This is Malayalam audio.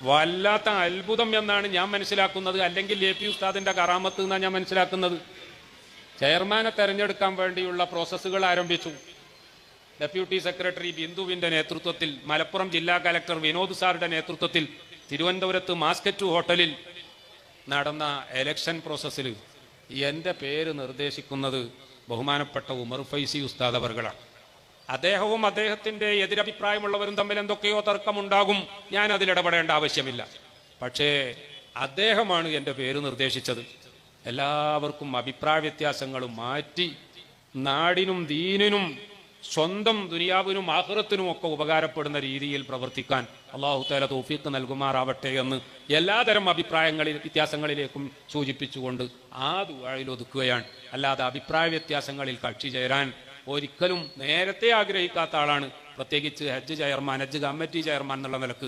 വല്ലാത്ത അത്ഭുതം എന്നാണ് ഞാൻ മനസ്സിലാക്കുന്നത്. അല്ലെങ്കിൽ എ പി ഉസ്താദിന്റെ കറാമത്ത് എന്നാണ് ഞാൻ മനസ്സിലാക്കുന്നത്. ചെയർമാനെ തെരഞ്ഞെടുക്കാൻ വേണ്ടിയുള്ള പ്രോസസ്സുകൾ ആരംഭിച്ചു. ഡെപ്യൂട്ടി സെക്രട്ടറി ബിന്ദുവിന്റെ നേതൃത്വത്തിൽ, മലപ്പുറം ജില്ലാ കലക്ടർ വിനോദ് സാറുടെ നേതൃത്വത്തിൽ തിരുവനന്തപുരത്ത് മാസ്കറ്റ് ഹോട്ടലിൽ നടന്ന എലക്ഷൻ പ്രോസസ്സിൽ എൻ്റെ പേര് നിർദ്ദേശിക്കുന്നത് ബഹുമാനപ്പെട്ട ഉമർ ഫൈസി ഉസ്താദ് അവർകളാണ്. അദ്ദേഹവും അദ്ദേഹത്തിൻ്റെ എതിരഭിപ്രായമുള്ളവരും തമ്മിൽ എന്തൊക്കെയോ തർക്കമുണ്ടാകും, ഞാൻ അതിലിടപെടേണ്ട ആവശ്യമില്ല. പക്ഷേ അദ്ദേഹമാണ് എൻ്റെ പേര് നിർദ്ദേശിച്ചത്. എല്ലാവർക്കും അഭിപ്രായ വ്യത്യാസങ്ങളും മാറ്റി നാടിനും ദീനിനും സ്വന്തം ദുനിയാവിനും ആഖിറത്തിനും ഒക്കെ ഉപകാരപ്പെടുന്ന രീതിയിൽ പ്രവർത്തിക്കാൻ അല്ലാഹു തആല തൗഫീഖ് നൽകുമാറാവട്ടെ എന്ന് എല്ലാതരം വ്യത്യാസങ്ങളിലേക്കും സൂചിപ്പിച്ചുകൊണ്ട് ആ ദുആയിൽ ഒതുക്കുകയാണ്. അല്ലാതെ അഭിപ്രായ വ്യത്യാസങ്ങളിൽ കക്ഷി ചേരാൻ ഒരിക്കലും നേരത്തെ ആഗ്രഹിക്കാത്ത ആളാണ്. പ്രത്യേകിച്ച് ഹജ്ജ് കമ്മിറ്റി ചെയർമാൻ എന്നുള്ള നിലക്ക്